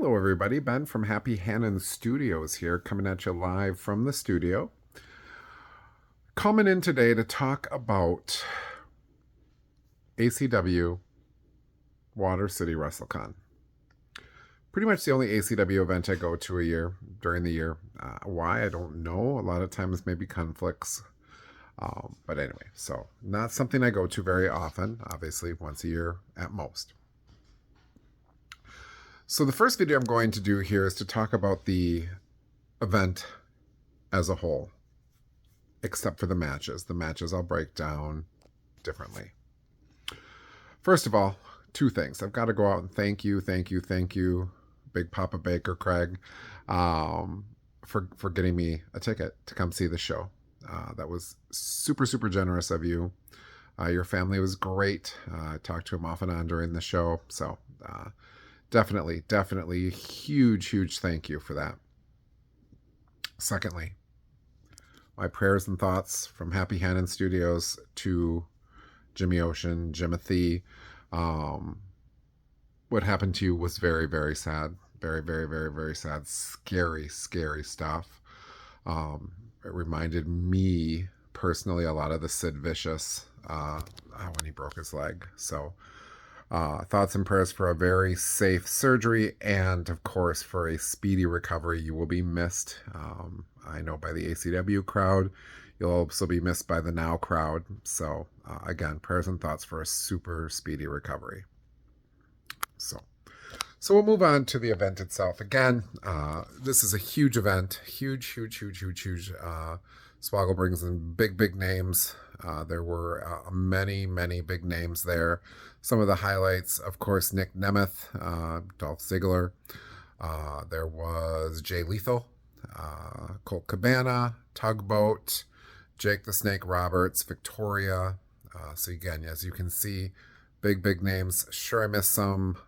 Hello, everybody. Ben from Happy Hannon Studios here, coming at you live from the studio. Coming in today to talk about ACW Water City Westlecon. Pretty much the only ACW event I go to a year during the year. Why? I don't know. A lot of times, maybe conflicts. But anyway, so not something I go to very often, obviously, once a year at most. So the first video I'm going to do here is to talk about the event as a whole, except for the matches. The matches I'll break down differently. First of all, two things. I've got to go out and thank you, Big Papa Baker Craig, for getting me a ticket to come see the show. That was super, super generous of you. Your family was great. I talked to him off and on during the show. So definitely huge thank you for that. Secondly, my prayers and thoughts from Happy Hannon Studios to Jimmy Ocean, Jimothy. What happened to you was very, very sad. Very sad. Scary stuff. It reminded me personally a lot of the Sid Vicious when he broke his leg. So thoughts and prayers for a very safe surgery and, of course, for a speedy recovery. You will be missed. I know by the ACW crowd. You'll also be missed by the Now crowd. So, again, prayers and thoughts for a super speedy recovery. So we'll move on to the event itself. Again, this is a huge event. Huge. Swoggle brings in big names. There were many big names there. Some of the highlights, of course, Nick Nemeth, Dolph Ziggler. There was Jay Lethal, Colt Cabana, Tugboat, Jake the Snake Roberts, Victoria. So again, as you can see, big names. Sure, I missed some.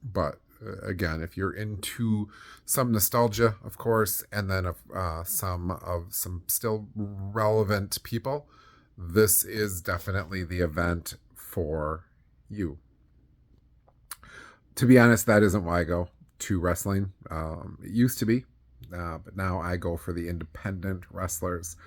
But again, if you're into some nostalgia, of course, and then some still relevant people, this is definitely the event for you. To be honest, that isn't why I go to wrestling. It used to be, but now I go for the independent wrestlers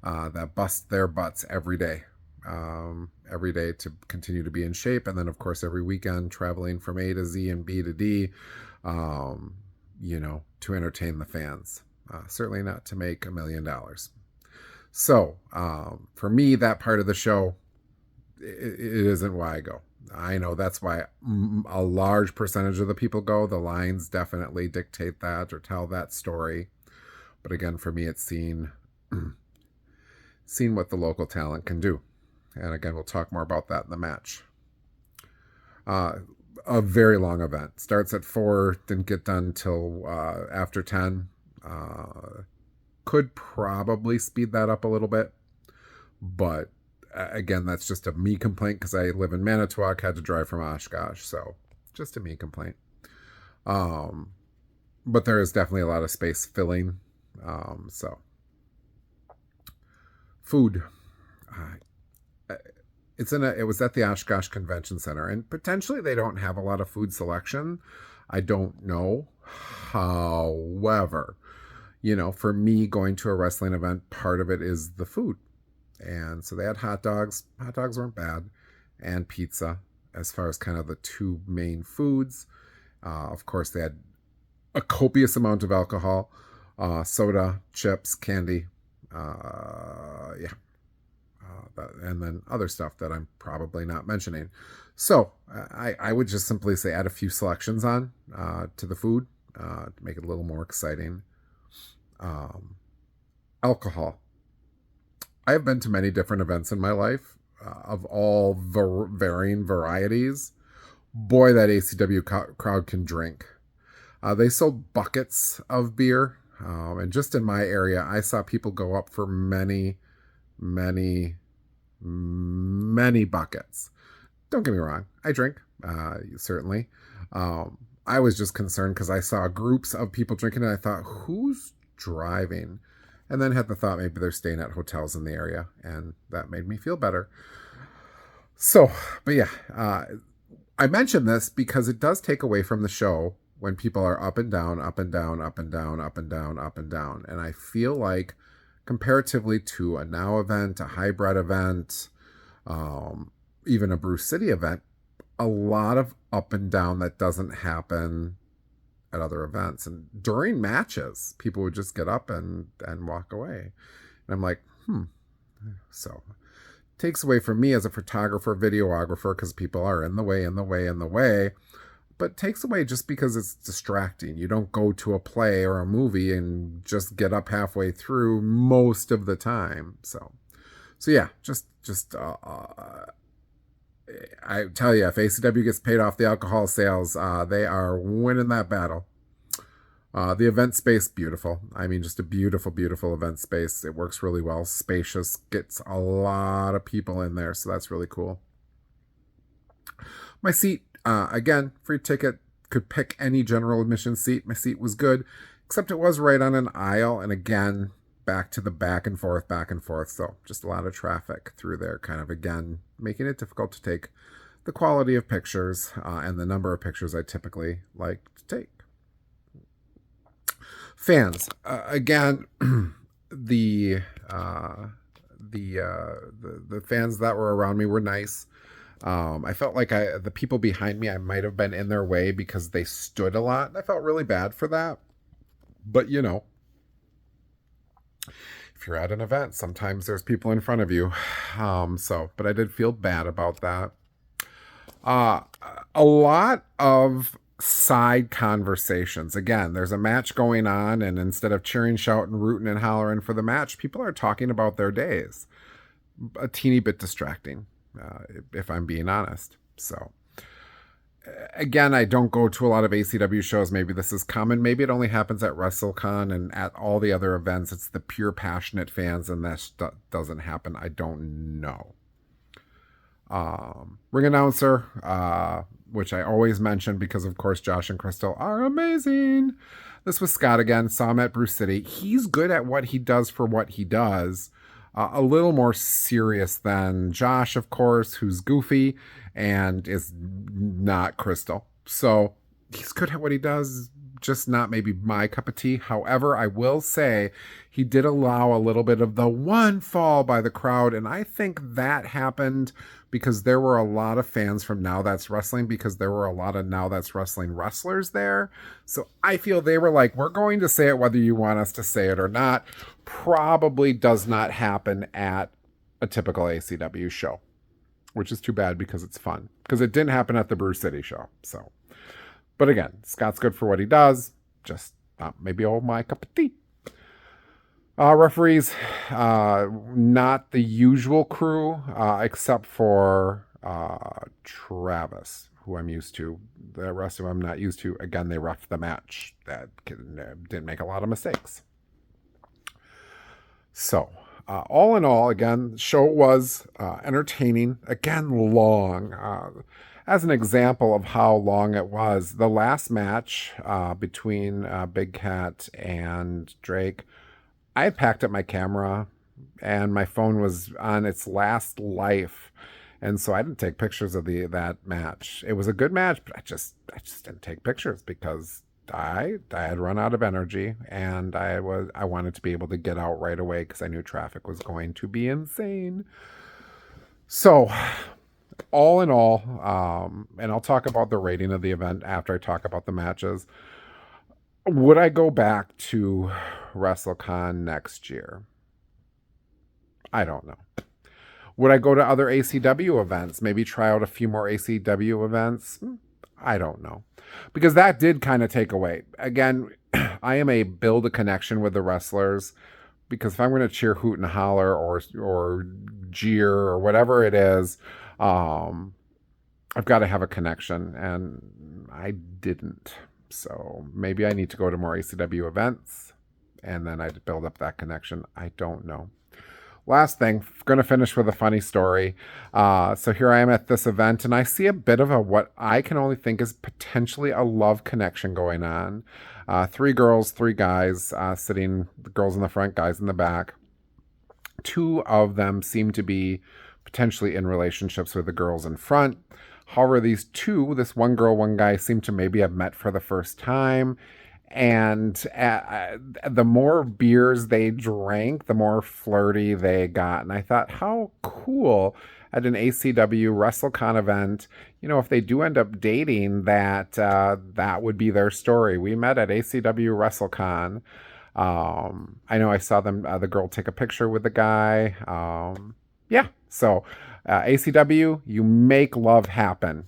that bust their butts every day to continue to be in shape. And then, of course, every weekend traveling from A to Z and B to D, to entertain the fans. Certainly not to make $1 million. So for me, that part of the show, it isn't why I go. I know that's why a large percentage of the people go. The lines definitely dictate that or tell that story. But again, for me, it's seeing what the local talent can do. And again, we'll talk more about that in the match. A very long event. Starts at 4, didn't get done till after 10. Could probably speed that up a little bit. But again, that's just a me complaint because I live in Manitowoc, had to drive from Oshkosh. So just a me complaint. But there is definitely a lot of space filling. Food. It was at the Oshkosh Convention Center, and potentially they don't have a lot of food selection. I don't know. However, for me going to a wrestling event, part of it is the food. And so they had hot dogs. Hot dogs weren't bad. And pizza as far as kind of the two main foods. Of course, they had a copious amount of alcohol, soda, chips, candy. And then other stuff that I'm probably not mentioning. So I would just simply say add a few selections on to the food to make it a little more exciting. Alcohol. I have been to many different events in my life of all varying varieties. Boy, that ACW crowd can drink. They sold buckets of beer. And just in my area, I saw people go up for many buckets. Don't get me wrong. I drink, certainly. I was just concerned because I saw groups of people drinking and I thought, who's driving? And then had the thought maybe they're staying at hotels in the area, and that made me feel better. So, but yeah, I mention this because it does take away from the show when people are up and down, up and down, up and down, up and down, up and down. And I feel like comparatively to a Now event, a hybrid event, even a Bruce City event, a lot of up and down that doesn't happen at other events. And during matches, people would just get up and walk away. And I'm like, So it takes away from me as a photographer, videographer, because people are in the way. But takes away just because it's distracting. You don't go to a play or a movie and just get up halfway through most of the time. So yeah, just I tell you, if ACW gets paid off the alcohol sales, they are winning that battle. The event space, beautiful. I mean, just a beautiful, beautiful event space. It works really well. Spacious, gets a lot of people in there, so that's really cool. My seat, again, free ticket, could pick any general admission seat. My seat was good, except it was right on an aisle, and again, back to the back and forth, so just a lot of traffic through there, kind of, again, making it difficult to take the quality of pictures and the number of pictures I typically like to take. Fans, again, the fans that were around me were nice. I felt like the people behind me, I might have been in their way because they stood a lot. I felt really bad for that. But, you know, if you're at an event, sometimes there's people in front of you. But I did feel bad about that. A lot of side conversations. Again, there's a match going on, and instead of cheering, shouting, rooting, and hollering for the match, people are talking about their days. A teeny bit distracting, if I'm being honest. So, again, I don't go to a lot of ACW shows. Maybe this is common. Maybe it only happens at Wrestlecon, and at all the other events, it's the pure passionate fans, and that doesn't happen. I don't know. Ring announcer, which I always mention because, of course, Josh and Crystal are amazing. This was Scott again. Saw him at Bruce City. He's good at what he does for what he does. A little more serious than Josh, of course, who's goofy and is not Crystal. So he's good at what he does, just not maybe my cup of tea. However, I will say he did allow a little bit of the one fall by the crowd, and I think that happened because there were a lot of fans from Now That's Wrestling, because there were a lot of Now That's Wrestling wrestlers there. So I feel they were like, we're going to say it whether you want us to say it or not. Probably does not happen at a typical ACW show, which is too bad because it's fun. Because it didn't happen at the Bruce City show. So, but again, Scott's good for what he does. Just not maybe all my cup of tea. Referees, not the usual crew, except for Travis, who I'm used to. The rest of them I'm not used to. Again, they roughed the match. That didn't make a lot of mistakes. So, all in all, again, the show was entertaining. Again, long. As an example of how long it was, the last match between Big Cat and Drake, I had packed up my camera and my phone was on its last life. And so I didn't take pictures of that match. It was a good match, but I just didn't take pictures because I had run out of energy, and I wanted to be able to get out right away because I knew traffic was going to be insane. So all in all, and I'll talk about the rating of the event after I talk about the matches. Would I go back to WrestleCon next year? I don't know. Would I go to other ACW events? Maybe try out a few more ACW events? I don't know. Because that did kind of take away. Again, I am a build a connection with the wrestlers. Because if I'm going to cheer, hoot, and holler or jeer or whatever it is, I've got to have a connection. And I didn't. So maybe I need to go to more ACW events and then I'd build up that connection. I don't know. Last thing, going to finish with a funny story. So here I am at this event and I see a bit of what I can only think is potentially a love connection going on. 3 girls, 3 guys sitting, the girls in the front, guys in the back. 2 of them seem to be potentially in relationships with the girls in front. However, these two, this one girl, one guy, seem to maybe have met for the first time. And the more beers they drank, the more flirty they got. And I thought, how cool at an ACW WrestleCon event, if they do end up dating, that would be their story. We met at ACW WrestleCon. I know I saw them, the girl take a picture with the guy. Yeah, so ACW, you make love happen.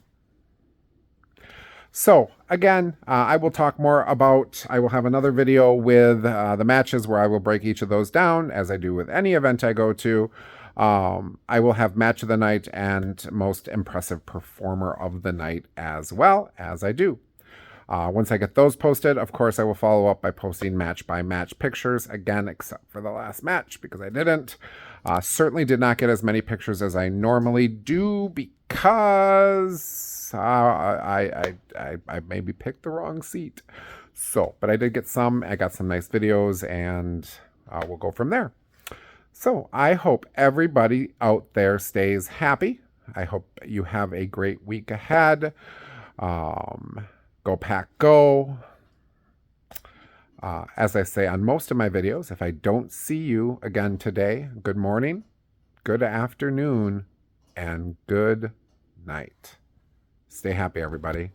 So again, I will talk more about, I will have another video with the matches where I will break each of those down as I do with any event I go to. I will have match of the night and most impressive performer of the night as well, as I do. Once I get those posted, of course, I will follow up by posting match by match pictures again, except for the last match because I didn't. Certainly did not get as many pictures as I normally do because I maybe picked the wrong seat. So, but I did get some. I got some nice videos, and we'll go from there. So I hope everybody out there stays happy. I hope you have a great week ahead. Go Pack Go. As I say on most of my videos, if I don't see you again today, good morning, good afternoon, and good night. Stay happy, everybody.